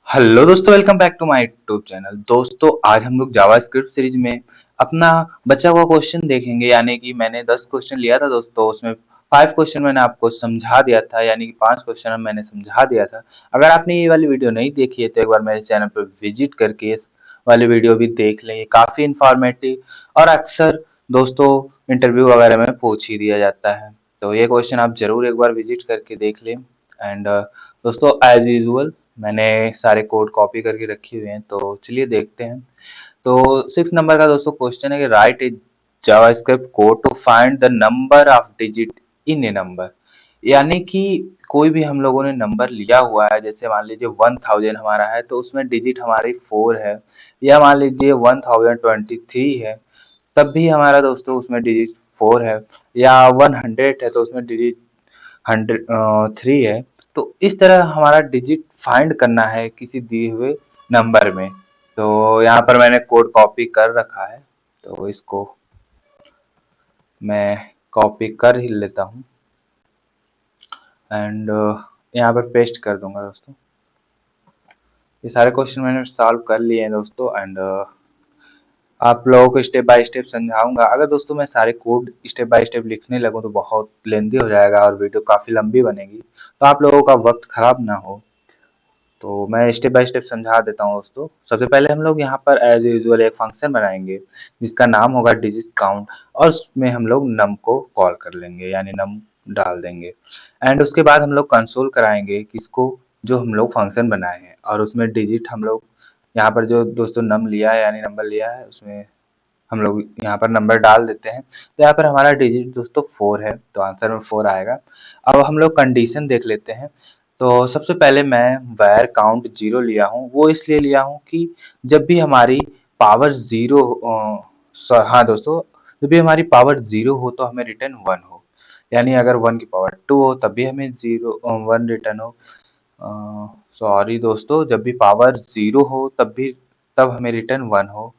Hello दोस्तों, welcome back to my YouTube channel. दोस्तों, आज हम लोग जावास्क्रिप्ट सीरीज में अपना बचा हुआ क्वेश्चन देखेंगे। यानी कि मैंने 10 क्वेश्चन लिया था दोस्तों, उसमें 5 क्वेश्चन मैंने आपको समझा दिया था, यानी कि 5 क्वेश्चन मैंने समझा दिया था। अगर आपने ये वाली वीडियो नहीं देखी है तो एक बार मेरे चैनल पर विजिट करके इस वाली वीडियो भी देख लें। ये काफ़ी इंफॉर्मेटिव और अक्सर दोस्तों इंटरव्यू वगैरह में पूछ ही दिया जाता है। तो ये क्वेश्चन आप ज़रूर एक बार विजिट करके देख लें। एंड दोस्तों, एज यूजुअल मैंने सारे कोड कॉपी करके रखे हुए हैं, तो चलिए देखते हैं। तो 6 नंबर का दोस्तों क्वेश्चन है कि write a JavaScript code to find the number of digit in a number. यानी कि कोई भी हम लोगों ने नंबर लिया हुआ है, जैसे मान लीजिए 1000 हमारा है तो उसमें डिजिट हमारी 4 है, या मान लीजिए 1023 है तब भी हमारा दोस्तों उसमें डिजिट 4 है, या 100 है तो उसमें डिजिट 3 है। तो इस तरह हमारा डिजिट फाइंड करना है किसी दिए हुए नंबर में। तो यहाँ पर मैंने कोड कॉपी कर रखा है, तो इसको मैं कॉपी कर ही लेता हूँ एंड यहाँ पर पेस्ट कर दूंगा दोस्तों। ये सारे क्वेश्चन मैंने सॉल्व कर लिए हैं दोस्तों एंड आप लोगों को स्टेप बाय स्टेप समझाऊंगा। अगर दोस्तों मैं सारे कोड स्टेप बाय स्टेप लिखने लगूँ तो बहुत लेंदी हो जाएगा और वीडियो काफ़ी लंबी बनेगी, तो आप लोगों का वक्त खराब ना हो। तो मैं स्टेप बाय स्टेप समझा देता हूँ दोस्तों। सबसे पहले हम लोग यहाँ पर एज यूजुअल एक फंक्शन बनाएंगे जिसका नाम होगा डिजिट काउंट, और उसमें हम लोग नम को कॉल कर लेंगे, यानी नम डाल देंगे। एंड उसके बाद हम लोग कंसोल कराएंगे किसको, जो हम लोग फंक्शन बनाए हैं, और उसमें डिजिट हम लोग यहाँ पर जो दोस्तों नम लिया है यानी नंबर लिया है उसमें हम लोग यहाँ पर नंबर डाल देते हैं। तो यहाँ पर हमारा डिजिट दोस्तों 4 है, तो आंसर में 4 आएगा। अब हम लोग कंडीशन देख लेते हैं। तो सबसे पहले मैं वैर काउंट 0 लिया हूँ, वो इसलिए लिया हूँ कि जब भी हमारी पावर 0 हाँ दोस्तों, जब भी हमारी पावर 0 हो तो हमें रिटर्न 1 हो, यानी अगर 1 की पावर 2 हो तब भी हमें 1 रिटर्न हो। सॉरी दोस्तों, जब भी पावर 0 हो तब हमें रिटर्न 1 हो,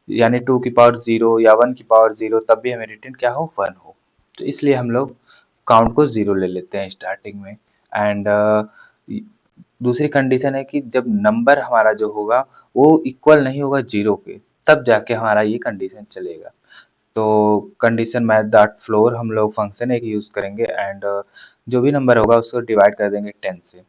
यानी 2 की पावर 0 या 1 की पावर 0 तब भी हमें रिटर्न क्या हो, 1 हो। तो इसलिए हम लोग काउंट को 0 ले लेते हैं स्टार्टिंग में। एंड दूसरी कंडीशन है कि जब नंबर हमारा जो होगा वो इक्वल नहीं होगा 0 के, तब जाके हमारा ये कंडीशन चलेगा। तो कंडीशन मैथ डॉट फ्लोर हम लोग फंक्शन एक यूज करेंगे एंड जो भी नंबर होगा उसको डिवाइड कर देंगे 10 से।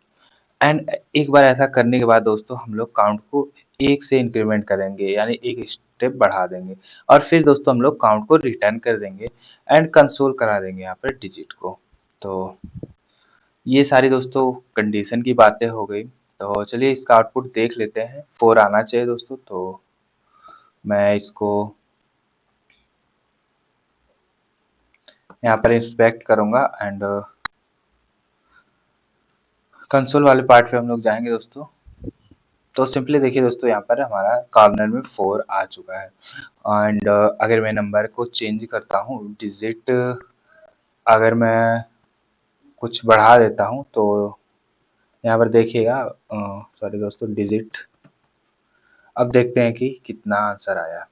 एंड एक बार ऐसा करने के बाद दोस्तों हम लोग काउंट को 1 से इंक्रीमेंट करेंगे, यानी एक स्टेप बढ़ा देंगे, और फिर दोस्तों हम लोग काउंट को रिटर्न कर देंगे एंड कंसोल करा देंगे यहाँ पर डिजिट को। तो ये सारी दोस्तों कंडीशन की बातें हो गई। तो चलिए इसका आउटपुट देख लेते हैं। 4 आना चाहिए दोस्तों, तो मैं इसको यहाँ पर इंस्पेक्ट करूंगा एंड कंसोल वाले पार्ट पे हम लोग जाएंगे दोस्तों। तो सिंपली देखिए दोस्तों, यहाँ पर हमारा कॉर्नर में 4 आ चुका है। एंड अगर मैं नंबर को चेंज करता हूँ, डिजिट अगर मैं कुछ बढ़ा देता हूँ तो यहाँ पर देखिएगा, सॉरी दोस्तों, डिजिट अब देखते हैं कि कितना आंसर आया।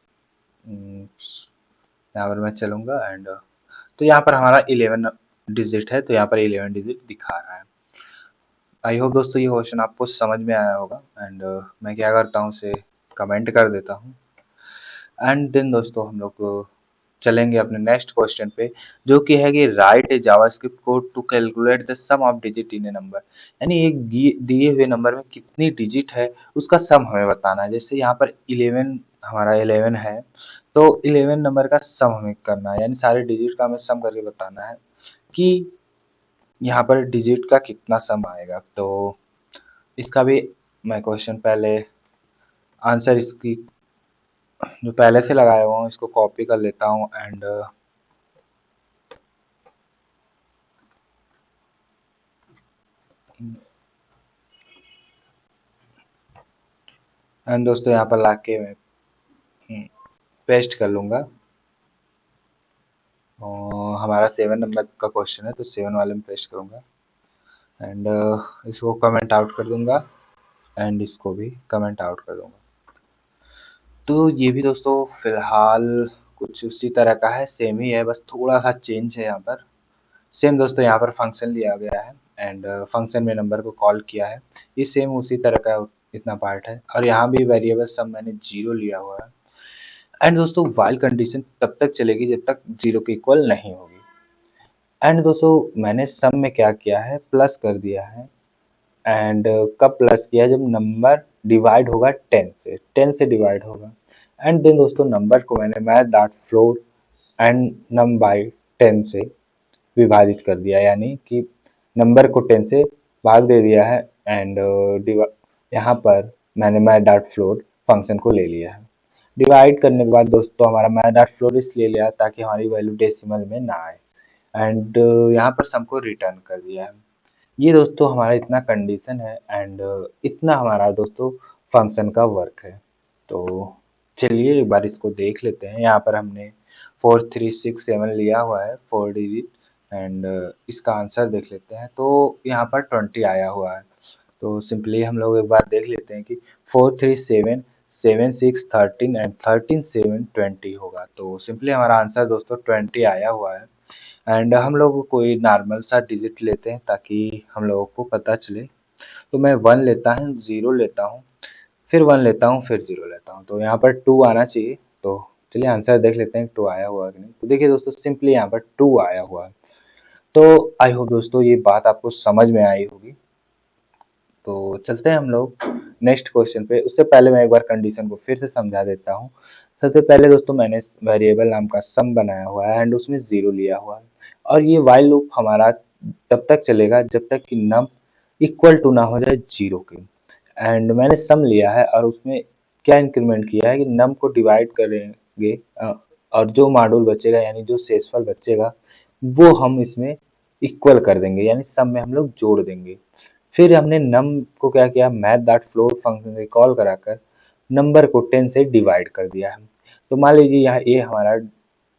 यहाँ पर मैं चलूँगा एंड तो यहाँ पर हमारा 11 डिजिट है, तो यहाँ पर 11 डिजिट दिखा रहा है। आई होप दोस्तों ये क्वेश्चन आपको समझ में आया होगा एंड मैं क्या करता हूँ उसे कमेंट कर देता हूँ। एंड देन दोस्तों हम लोग चलेंगे अपने नेक्स्ट क्वेश्चन पे, जो कि है कि write a JavaScript code to calculate the sum of digit in a number. यानी एक दिए हुए नंबर में कितनी डिजिट है उसका सम हमें बताना है। जैसे यहाँ पर 11 हमारा 11 है, तो 11 नंबर का सम हमें करना है, यानी सारे डिजिट का हमें सम करके बताना है कि यहाँ पर डिजिट का कितना सम आएगा। तो इसका भी मैं क्वेश्चन पहले आंसर इसकी जो पहले से लगाया हुआ हूँ इसको कॉपी कर लेता हूँ एंड दोस्तों यहाँ पर लाके मैं पेस्ट कर लूँगा। और हमारा 7 नंबर का क्वेश्चन है तो 7 वाले में पेस्ट करूँगा एंड इसको कमेंट आउट कर दूंगा एंड इसको भी कमेंट आउट कर दूंगा। तो ये भी दोस्तों फिलहाल कुछ उसी तरह का है, सेम ही है, बस थोड़ा सा चेंज है यहाँ पर। सेम दोस्तों यहाँ पर फंक्शन लिया गया है एंड फंक्शन में नंबर को कॉल किया है, ये सेम उसी तरह का इतना पार्ट है। और यहाँ भी वेरिएबल सम मैंने 0 लिया हुआ है। एंड दोस्तों व्हाइल कंडीशन तब तक चलेगी जब तक 0 के इक्वल नहीं होगी। एंड दोस्तों मैंने सम में क्या किया है, प्लस कर दिया है। एंड कब प्लस किया, जब नंबर डिवाइड होगा 10 से, 10 से डिवाइड होगा। एंड देन दोस्तों नंबर को मैंने math dot floor and num by 10 से विभाजित कर दिया, यानी कि नंबर को 10 से भाग दे दिया है। एंड यहाँ पर मैंने मैथ डॉट फ्लोर फंक्शन को ले लिया है। डिवाइड करने के बाद दोस्तों हमारा मैथ डॉट फ्लोर इसलिए लिया ताकि हमारी वैल्यू डेसिमल में ना आए। एंड यहाँ पर सम को रिटर्न कर दिया है। ये दोस्तों हमारा इतना कंडीशन है एंड इतना हमारा दोस्तों फंक्शन का वर्क है। तो चलिए एक बार इसको देख लेते हैं। यहाँ पर हमने 4367 लिया हुआ है 4 डिजिट। एंड इसका आंसर देख लेते हैं, तो यहाँ पर 20 आया हुआ है। तो सिंपली हम लोग एक बार देख लेते हैं कि 437 7 6 13 एंड 13 7 20 होगा। तो सिंपली हमारा आंसर दोस्तों 20 आया हुआ है। एंड हम लोग कोई नॉर्मल सा डिजिट लेते हैं ताकि हम लोगों को पता चले। तो मैं 1 लेता हूँ, 0 लेता हूँ, फिर 1 लेता हूँ, फिर 0 लेता हूँ। तो यहाँ पर 2 आना चाहिए। तो चलिए आंसर देख लेते हैं 2 आया हुआ है कि नहीं। तो देखिए दोस्तों सिंपली यहाँ पर 2 आया हुआ है। तो आई होप दोस्तों ये बात आपको समझ में आई होगी। तो चलते हैं हम लोग नेक्स्ट क्वेश्चन पे। उससे पहले मैं एक बार कंडीशन को फिर से समझा देता हूँ। सबसे पहले दोस्तों मैंने वेरिएबल नाम का सम बनाया हुआ है एंड उसमें 0 लिया हुआ है। और ये वाइल लूप हमारा तब तक चलेगा जब तक कि नम इक्वल टू ना हो जाए 0 के। एंड मैंने सम लिया है और उसमें क्या इंक्रीमेंट किया है कि नम को डिवाइड करेंगे और जो मॉड्यूल बचेगा यानी जो शेषफल बचेगा वो हम इसमें इक्वल कर देंगे, यानी सम में हम लोग जोड़ देंगे। फिर हमने नम को क्या किया, मैथ डॉट फ्लोट फंक्शन से कॉल कराकर नंबर को 10 से डिवाइड कर दिया है। तो मान लीजिए यहाँ ए हमारा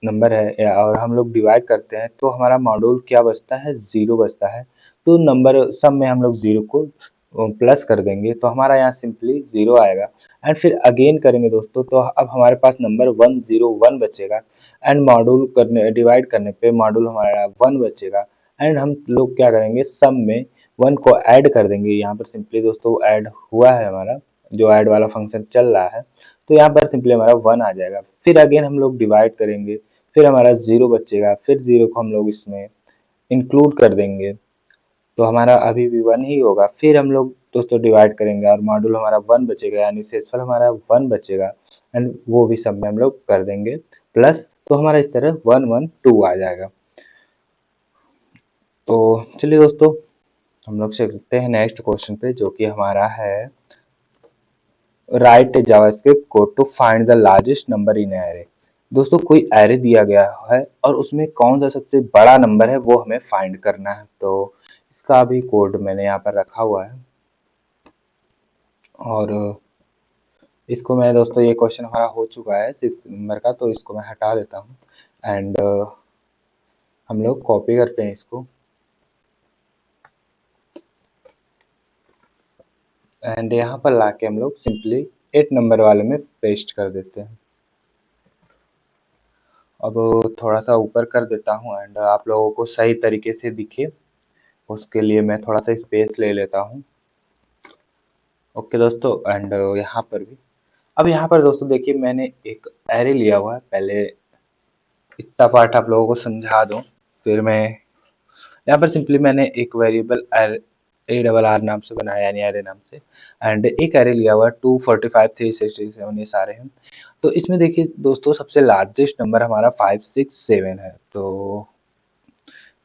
नंबर है और हम लोग डिवाइड करते हैं तो हमारा मॉड्यूल क्या बचता है, 0 बचता है। तो नंबर सम में हम लोग 0 को प्लस कर देंगे तो हमारा यहाँ सिंपली 0 आएगा। एंड फिर अगेन करेंगे दोस्तों तो अब हमारे पास नंबर 101 बचेगा। एंड मॉड्यूल करने डिवाइड करने पे मॉड्यूल हमारा 1 बचेगा। एंड हम लोग क्या करेंगे, सम में 1 को ऐड कर देंगे। यहाँ पर सिंपली दोस्तों ऐड हुआ है, हमारा जो ऐड वाला फंक्शन चल रहा है। तो यहाँ पर सिंपली हमारा 1 आ जाएगा। फिर अगेन हम लोग डिवाइड करेंगे, फिर हमारा 0 बचेगा, फिर 0 को हम लोग इसमें इंक्लूड कर देंगे तो हमारा अभी भी 1 ही होगा। फिर हम लोग दोस्तों डिवाइड करेंगे और मॉड्यूल हमारा 1 बचेगा, यानी शेषफल हमारा 1 बचेगा। एंड वो भी सब में हम लोग कर देंगे प्लस। तो हमारा इस तरह 1 1 2 आ जाएगा। तो चलिए दोस्तों हम लोग चलते हैं नेक्स्ट क्वेश्चन पे, जो कि हमारा है write JavaScript code to find the largest number in array. दोस्तों कोई एरे दिया गया है और उसमें कौन सा सबसे बड़ा नंबर है वो हमें फाइंड करना है। तो इसका भी कोड मैंने यहाँ पर रखा हुआ है और इसको मैं दोस्तों, ये क्वेश्चन हमारा हो चुका है 6 नंबर का, तो इसको मैं हटा देता हूँ। एंड हम लोग कॉपी करते हैं इसको एंड यहाँ पर लाके हम लोग सिंपली 8 नंबर वाले में पेस्ट कर देते हैं। अब थोड़ा सा ऊपर कर देता हूँ एंड आप लोगों को सही तरीके से दिखे उसके लिए मैं थोड़ा सा स्पेस ले लेता हूँ। ओके दोस्तों, एंड यहाँ पर भी, अब यहाँ पर दोस्तों देखिए मैंने एक एरे लिया हुआ है। पहले इतना पार्ट आप लोगों को समझा दूं, फिर मैं यहाँ पर सिंपली मैंने एक वेरिएबल ए डबल आर नाम से बनाया, यानी एरे नाम से। एंड एक एरे लिया हुआ है 245 367, ये सारे हैं। तो इसमें देखिए दोस्तों सबसे लार्जेस्ट नंबर हमारा 567 है। तो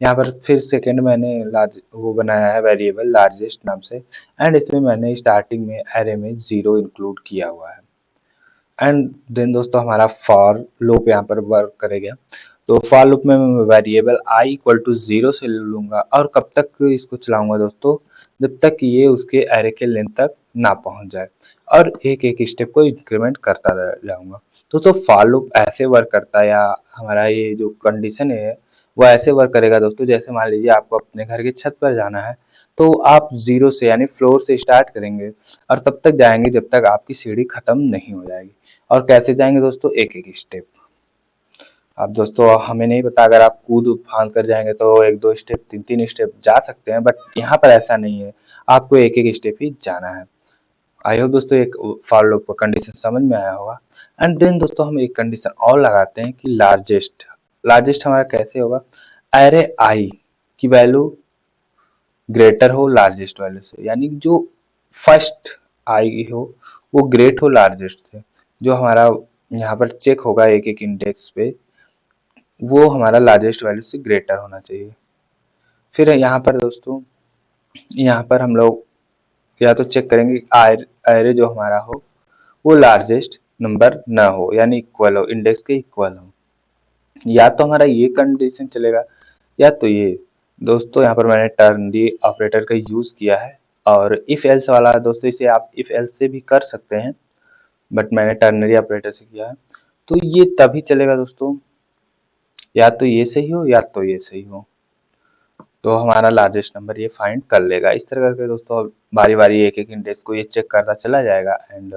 यहाँ पर फिर सेकंड मैंने लार्ज वो बनाया है वेरिएबल लार्जेस्ट नाम से। एंड इसमें मैंने स्टार्टिंग में एरे में 0 इंक्लूड किया हुआ है। एंड देन दोस्तों हमारा फॉर लूप यहाँ पर वर्क करेगा। तो फॉर लूप में मैं वेरिएबल आई इक्वल टू 0 से ले लूंगा और कब तक इसको चलाऊंगा दोस्तों, जब तक ये उसके एरे के लेंथ तक ना पहुंच जाए, और एक एक स्टेप को इंक्रीमेंट करता जाऊंगा। दोस्तों फॉर लूप ऐसे वर्क करता है, या हमारा ये जो कंडीशन है वो ऐसे वर्क करेगा दोस्तों, जैसे मान लीजिए आपको अपने घर की छत पर जाना है तो आप 0 से यानी फ्लोर से स्टार्ट करेंगे और तब तक जाएंगे जब तक आपकी सीढ़ी खत्म नहीं हो जाएगी। और कैसे जाएंगे दोस्तों, एक एक स्टेप। अब दोस्तों हमें नहीं पता, अगर आप कूद फांद कर जाएंगे तो 1-2 स्टेप 3-3 स्टेप जा सकते हैं, बट यहाँ पर ऐसा नहीं है, आपको एक एक स्टेप ही जाना है। आई होप दोस्तों एक फॉर लूप का कंडीशन समझ में आया होगा। एंड देन दोस्तों हम एक कंडीशन और लगाते हैं कि लार्जेस्ट लार्जेस्ट हमारा कैसे होगा, एरे आई की वैल्यू ग्रेटर हो लार्जेस्ट वैल्यू से, यानी जो फर्स्ट आई हो वो ग्रेट हो लार्जेस्ट से। जो हमारा यहाँ पर चेक होगा एक एक इंडेक्स पे, वो हमारा लार्जेस्ट वैल्यू से ग्रेटर होना चाहिए। फिर यहाँ पर दोस्तों, यहाँ पर हम लोग या तो चेक करेंगे एरे जो हमारा हो वो लार्जेस्ट नंबर ना हो, यानी इक्वल हो, इंडेक्स के इक्वल हो। या तो हमारा ये कंडीशन चलेगा या तो ये। दोस्तों यहाँ पर मैंने टर्नरी ऑपरेटर का यूज किया है, और इफ एल्स वाला दोस्तों इसे आप इफ एल्स से भी कर सकते हैं, बट मैंने टर्नरी ऑपरेटर से किया है। तो ये तभी चलेगा दोस्तों, या तो ये सही हो या तो ये सही हो, तो हमारा लार्जेस्ट नंबर ये फाइंड कर लेगा। इस तरह करके दोस्तों बारी बारी एक एक इंडेक्स को ये चेक करता चला जाएगा, एंड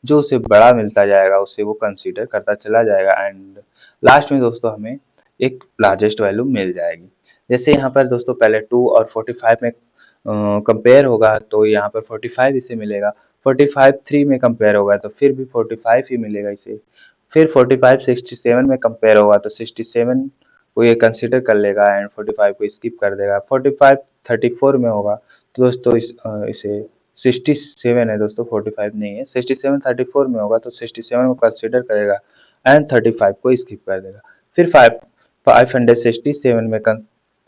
जो उसे बड़ा मिलता जाएगा उसे वो कंसीडर करता चला जाएगा, एंड लास्ट में दोस्तों हमें एक लार्जेस्ट वैल्यू मिल जाएगी। जैसे यहाँ पर दोस्तों पहले 2 और 45 में कंपेयर होगा तो यहाँ पर 45 इसे मिलेगा, 45 3 में कंपेयर होगा तो फिर भी 45 ही मिलेगा इसे, फिर 45 67 में कंपेयर होगा तो 67 को ये कंसीडर कर लेगा एंड 45 को स्किप कर देगा। 45 34 में होगा तो दोस्तों इसे 67 है दोस्तों, 45 नहीं है, 67 34 में होगा तो 67 को कंसीडर करेगा एंड 35 को स्किप कर देगा। फिर 567 में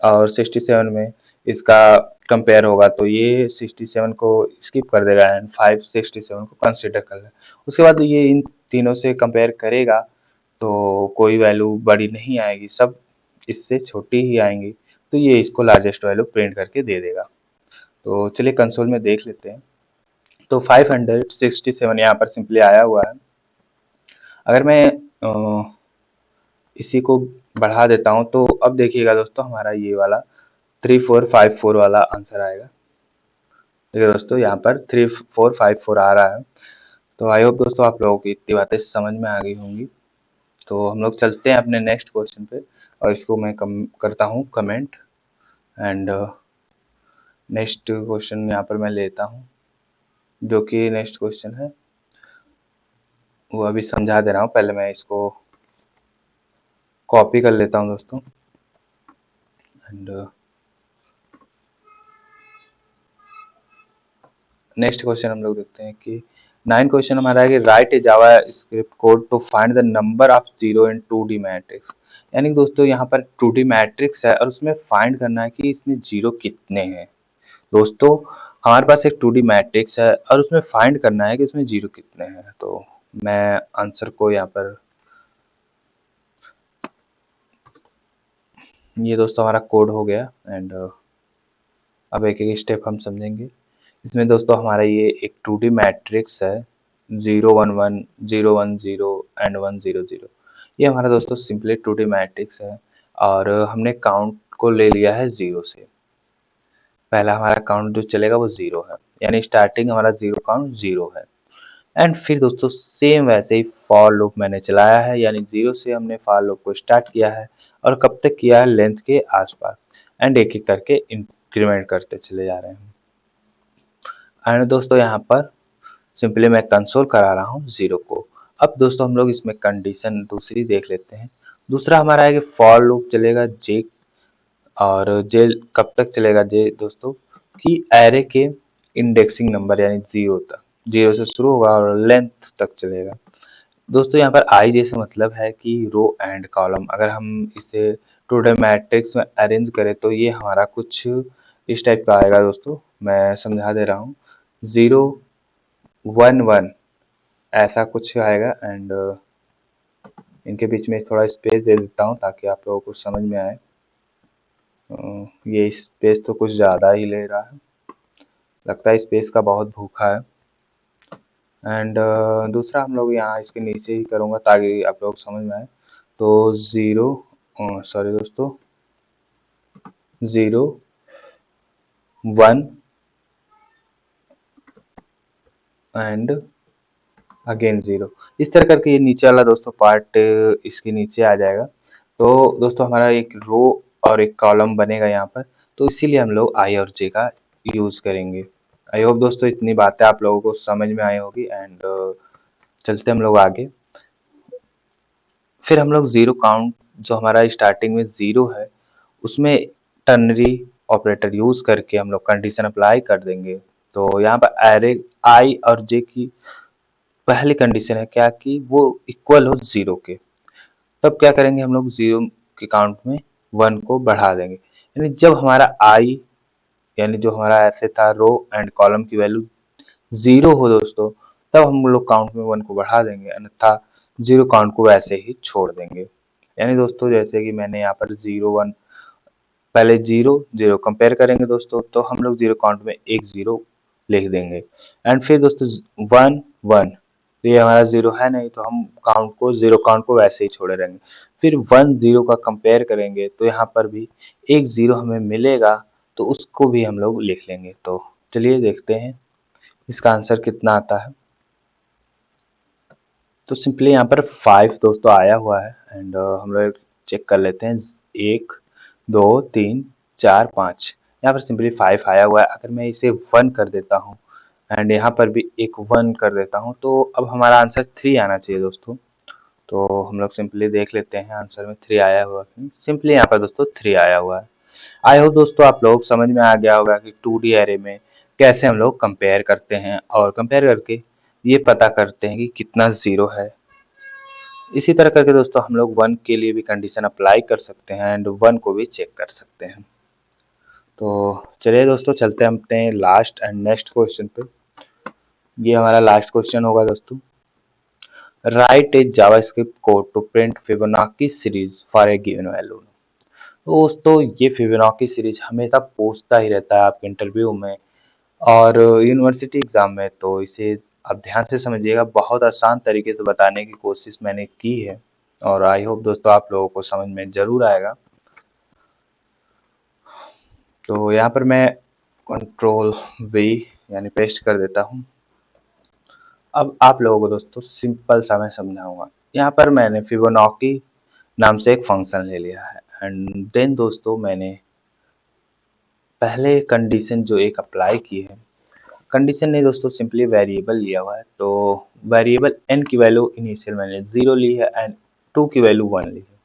और 67 में इसका कंपेयर होगा तो ये 67 को स्किप कर देगा एंड 567 को कंसीडर कर लेगा। उसके बाद ये इन तीनों से कंपेयर करेगा तो कोई वैल्यू बड़ी नहीं आएगी, सब इससे छोटी ही आएंगी, तो ये इसको लार्जेस्ट वैल्यू प्रिंट करके दे देगा। तो चलिए कंसोल में देख लेते हैं। तो 567 यहाँ पर सिंपली आया हुआ है। अगर मैं इसी को बढ़ा देता हूँ तो अब देखिएगा दोस्तों हमारा ये वाला 3454 वाला आंसर आएगा। देखिए दोस्तों यहाँ पर 3454 आ रहा है। तो आई होप दोस्तों आप लोगों की इतनी बातें समझ में आ गई होंगी। तो हम लोग चलते हैं अपने नेक्स्ट क्वेश्चन पे, और इसको मैं करता हूँ कमेंट, एंड नेक्स्ट क्वेश्चन यहाँ पर मैं लेता हूँ, जो कि नेक्स्ट क्वेश्चन है वो अभी समझा दे रहा हूँ। पहले मैं इसको कॉपी कर लेता हूँ दोस्तों, एंड नेक्स्ट क्वेश्चन हम लोग देखते हैं कि 9 क्वेश्चन हमारा है कि write a JavaScript code to find the number of zero in 2D matrix. यानी दोस्तों यहाँ पर 2D मैट्रिक्स है और उसमें फाइंड करना है कि इसमें जीरो कितने हैं। दोस्तों हमारे पास एक 2D मैट्रिक्स है और उसमें फाइंड करना है कि इसमें जीरो कितने हैं। तो मैं आंसर को यहाँ पर, ये दोस्तों हमारा कोड हो गया, एंड अब एक एक स्टेप हम समझेंगे। इसमें दोस्तों हमारा ये एक 2D मैट्रिक्स है 0 1 1 0 1 0 एंड 1 0 0। ये हमारा दोस्तों सिंपली 2D मैट्रिक्स है, और हमने काउंट को ले लिया है 0 से। पहला हमारा काउंट जो चलेगा वो 0 है, यानी स्टार्टिंग हमारा 0 काउंट 0 है। एंड फिर दोस्तों सेम वैसे ही फॉर लूप मैंने चलाया है, यानी 0 से हमने फॉर लूप को स्टार्ट किया है और कब तक किया है, लेंथ के आसपास, एंड एक एक करके इंक्रीमेंट करते चले जा रहे हैं। एंड दोस्तों यहाँ पर सिंपली मैं कंसोल करा रहा हूँ 0 को। अब दोस्तों हम लोग इसमें कंडीशन दूसरी देख लेते हैं। दूसरा हमारा है कि फॉर लूप चलेगा जे, और जे कब तक चलेगा, जे दोस्तों कि एरे के इंडेक्सिंग नंबर यानी 0 तक, 0 से शुरू होगा और लेंथ तक चलेगा। दोस्तों यहाँ पर आई जैसे मतलब है कि रो एंड कॉलम, अगर हम इसे 2D मैट्रिक्स में अरेंज करें तो ये हमारा कुछ इस टाइप का आएगा दोस्तों। मैं समझा दे रहा हूँ, 0 1 1 ऐसा कुछ आएगा, एंड इनके बीच में थोड़ा स्पेस दे देता हूँ ताकि आप लोगों को समझ में आए। ये स्पेस तो कुछ ज़्यादा ही ले रहा है, लगता है स्पेस का बहुत भूखा है। एंड दूसरा हम लोग यहाँ इसके नीचे ही करूँगा ताकि आप लोग समझ में आए। तो 0 सॉरी दोस्तों 0 1 एंड अगेन 0, इस तरह करके ये नीचे वाला दोस्तों पार्ट इसके नीचे आ जाएगा। तो दोस्तों हमारा एक रो और एक कॉलम बनेगा यहाँ पर, तो इसीलिए हम लोग आई और जे का यूज करेंगे। आई होप दोस्तों इतनी बातें आप लोगों को समझ में आई होगी एंड चलते हम लोग आगे। फिर हम लोग जीरो काउंट जो हमारा स्टार्टिंग में जीरो है उसमें टर्नरी ऑपरेटर यूज करके हम लोग कंडीशन अप्लाई कर देंगे। तो यहाँ पर एरे आई और जे की पहली कंडीशन है क्या कि वो इक्वल हो जीरो के। तब क्या करेंगे हम लोग जीरो के काउंट में वन को बढ़ा देंगे, यानी जब हमारा आई यानी जो हमारा ऐसे था रो एंड कॉलम की वैल्यू जीरो हो दोस्तों, तब हम लोग काउंट में वन को बढ़ा देंगे, अन्यथा जीरो काउंट को वैसे ही छोड़ देंगे। यानी दोस्तों जैसे कि मैंने यहाँ पर जीरो वन, पहले जीरो जीरो कंपेयर करेंगे दोस्तों, तो हम लोग जीरो काउंट में एक जीरो लिख देंगे एंड फिर दोस्तों वन वन, तो ये हमारा जीरो है नहीं तो हम काउंट को जीरो काउंट को वैसे ही छोड़े रहेंगे। फिर वन जीरो का कंपेयर करेंगे तो यहाँ पर भी एक जीरो हमें मिलेगा, तो उसको भी हम लोग लिख लेंगे। तो चलिए देखते हैं इसका आंसर कितना आता है। तो सिंपली यहाँ पर 5 दोस्तों आया हुआ है एंड हम लोग चेक कर लेते हैं। 1 2 3 4 5, यहाँ पर सिंपली 5 आया हुआ है। अगर मैं इसे 1 कर देता हूँ एंड यहाँ पर भी एक 1 कर देता हूँ, तो अब हमारा आंसर 3 आना चाहिए दोस्तों। तो हम लोग सिंपली देख लेते हैं आंसर में 3 आया हुआ है। सिंपली यहाँ पर दोस्तों 3 आया हुआ है। आई होप दोस्तों आप लोग समझ में आ गया होगा कि 2D एरे में कैसे हम लोग कंपेयर करते हैं और कंपेयर करके ये पता करते हैं कि कितना जीरो है। इसी तरह करके दोस्तों हम लोग वन के लिए भी कंडीशन अप्लाई कर सकते हैं एंड वन को भी चेक कर सकते हैं। तो चलिए दोस्तों चलते हैं अपने लास्ट एंड नेक्स्ट क्वेश्चन पे। ये हमारा लास्ट क्वेश्चन होगा दोस्तों। Write a JavaScript code to print Fibonacci series for a given value. तो दोस्तों ये फिबोनाची सीरीज हमेशा पूछता ही रहता है आपके इंटरव्यू में और यूनिवर्सिटी एग्जाम में, तो इसे आप ध्यान से समझिएगा। बहुत आसान तरीके से बताने की कोशिश मैंने की है और आई होप दोस्तों आप लोगों को समझ में जरूर आएगा। तो यहाँ पर मैं कंट्रोल वी यानी पेस्ट कर देता हूँ। अब आप लोगों को दोस्तों सिंपल सा मैं समझाऊंगा। यहाँ पर मैंने फिबोनाची नाम से एक फंक्शन ले लिया है एंड देन दोस्तों मैंने पहले कंडीशन जो एक अप्लाई की है, कंडीशन नहीं दोस्तों सिंपली वेरिएबल लिया हुआ है। तो वेरिएबल n की वैल्यू इनिशियल मैंने 0 ली है एंड 2 की वैल्यू 1 ली है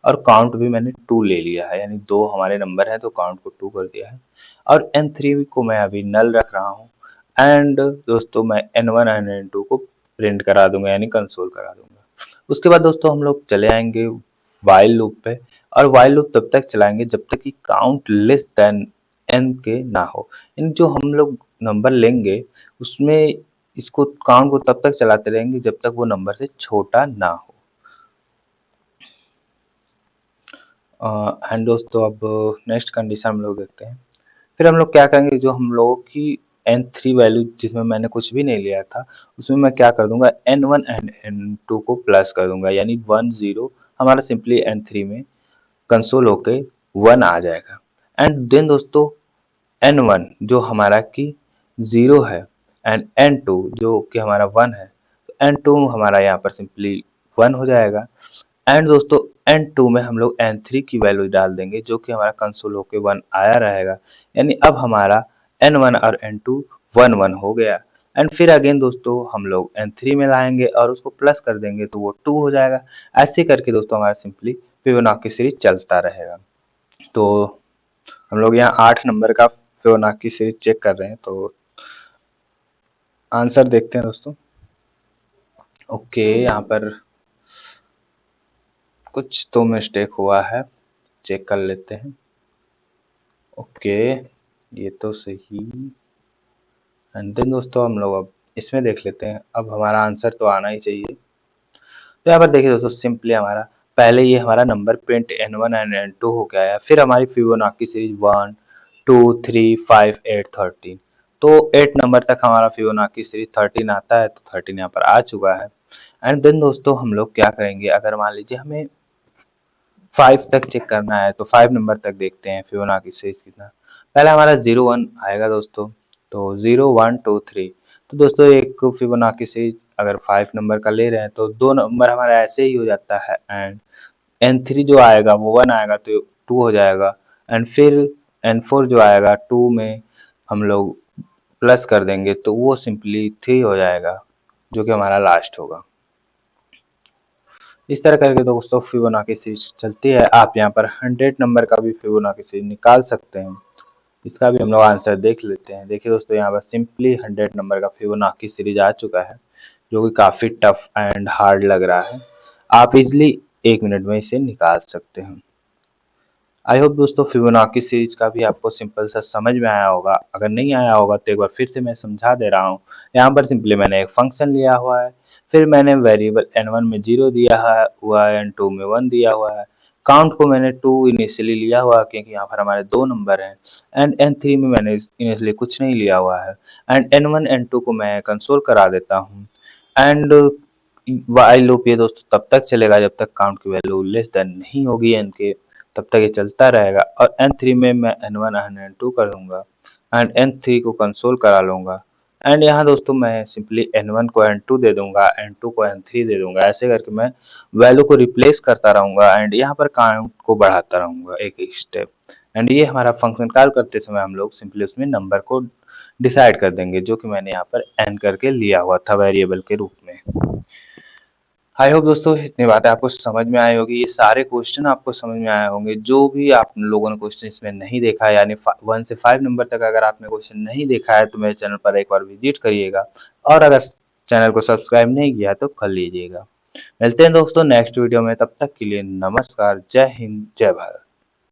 और काउंट भी मैंने 2 ले लिया है, यानी दो हमारे नंबर है तो काउंट को 2 कर दिया है और n3 को मैं अभी नल रख रहा हूँ एंड दोस्तों मैं n1 एंड n2 को प्रिंट करा दूंगा यानी कंसोल करा दूंगा। उसके बाद दोस्तों हम लोग चले आएंगे वाइल लूप पे और वाइल लूप तब तक चलाएंगे जब तक कि काउंट लेस देन n के ना हो। इन जो हम लोग नंबर लेंगे उसमें इसको काउंट को तब तक चलाते रहेंगे जब तक वो नंबर से छोटा ना हो। एंड दोस्तों अब नेक्स्ट कंडीशन हम लोग देखते हैं। फिर हम लोग क्या करेंगे, जो हम लोगों की n3 वैल्यू जिसमें मैंने कुछ भी नहीं लिया था उसमें मैं क्या कर दूंगा n1 एंड n2 को प्लस कर दूंगा, यानी 1 0 हमारा सिंपली n3 में कंसोल होके 1 आ जाएगा। एंड देन दोस्तों n1 जो हमारा की 0 है एंड n2 जो कि हमारा 1 है, तो n2 हमारा यहाँ पर सिंपली 1 हो जाएगा। एंड दोस्तों n2 में हम लोग n3 की वैल्यू डाल देंगे जो कि हमारा कंसोल होके 1 आया रहेगा, यानी अब हमारा n1 और n2 1 1 हो गया। एंड फिर अगेन दोस्तों हम लोग n3 में लाएंगे और उसको प्लस कर देंगे तो वो 2 हो जाएगा। ऐसे करके दोस्तों हमारा सिंपली फिबोनाची सीरीज चलता रहेगा। तो हम लोग यहाँ 8 नंबर का फिबोनाची सीरीज चेक कर रहे हैं, तो आंसर देखते हैं दोस्तों। ओके यहाँ पर कुछ तो मिस्टेक हुआ है, चेक कर लेते हैं। ओके ये तो सही। एंड देन दोस्तों हम लोग अब इसमें देख लेते हैं, अब हमारा आंसर तो आना ही चाहिए। तो यहाँ पर देखिए दोस्तों सिंपली हमारा पहले ये हमारा number print n1 and n2 हो गया है, फिर हमारी फिबोनाची सीरीज 1 2 3 5 8 13, तो 8 नंबर तक हमारा फिबोनाची सीरीज 13 आता है, तो 13 यहाँ पर आ चुका है। एंड देन दोस्तों हम लोग क्या करेंगे, अगर मान लीजिए हमें 5 तक चेक करना है तो 5 नंबर तक देखते हैं फिबोनाची सीरीज कितना। पहले हमारा 0 1 आएगा दोस्तों, तो 0 1 2 3, तो दोस्तों एक फिबोनाची सीरीज अगर 5 नंबर का ले रहे हैं तो दो नंबर हमारा ऐसे ही हो जाता है एंड N3 जो आएगा वो 1 आएगा तो 2 हो जाएगा, एंड फिर N4 जो आएगा 2 में हम लोग प्लस कर देंगे तो वो सिंपली 3 हो जाएगा, जो कि हमारा लास्ट होगा। इस तरह करके दोस्तों फिबोनाची सीरीज चलती है। आप यहाँ पर 100 नंबर का भी फिबोनाची सीरीज निकाल सकते हैं। इसका भी हम लोग आंसर देख लेते हैं। देखिए दोस्तों, यहाँ पर सिंपली 100 नंबर का फिबोनाची सीरीज आ चुका है, जो कि काफ़ी टफ एंड हार्ड लग रहा है। आप इजिली 1 मिनट में इसे निकाल सकते हैं। आई होप दोस्तों फिबोनाची सीरीज का भी आपको सिंपल सा समझ में आया होगा। अगर नहीं आया होगा तो एक बार फिर से मैं समझा दे रहा हूँ। यहाँ पर सिंपली मैंने एक फंक्शन लिया हुआ है, फिर मैंने वेरिएबल n1 में 0 दिया हुआ है, n2 में 1 दिया हुआ है। काउंट को मैंने 2 इनिशियली लिया हुआ है क्योंकि यहाँ पर हमारे 2 नंबर हैं, एंड n3 में मैंने इनिशियली कुछ नहीं लिया हुआ है, एंड n1 n2 को मैं कंसोल करा देता हूँ। एंड वाइल लूप ये दोस्तों तब तक चलेगा जब तक काउंट की वैल्यू लेस देन नहीं होगी n के, तब तक ये चलता रहेगा। और n3 में मैं n1 एंड n2 कर दूंगा, एंड n3 को कंसोल करा लूंगा, एंड यहाँ दोस्तों मैं सिंपली n1 को n2 दे दूंगा, n2 को n3 दे दूंगा। ऐसे करके मैं वैल्यू को रिप्लेस करता रहूंगा एंड यहाँ पर काउंट को बढ़ाता रहूंगा एक एक स्टेप। एंड ये हमारा फंक्शन कॉल करते समय हम लोग सिंपली उसमें नंबर को डिसाइड कर देंगे, जो कि मैंने यहाँ पर n करके लिया हुआ था वेरिएबल के रूप में। आई होप दोस्तों इतनी बातें आपको समझ में आई होगी। ये सारे क्वेश्चन आपको समझ में आए होंगे। जो भी आप लोगों ने क्वेश्चन इसमें नहीं देखा है, यानी 1 से 5 नंबर तक अगर आपने क्वेश्चन नहीं देखा है तो मेरे चैनल पर एक बार विजिट करिएगा, और अगर चैनल को सब्सक्राइब नहीं किया तो कर लीजिएगा। मिलते हैं दोस्तों नेक्स्ट वीडियो में, तब तक के लिए नमस्कार, जय हिंद, जय भारत।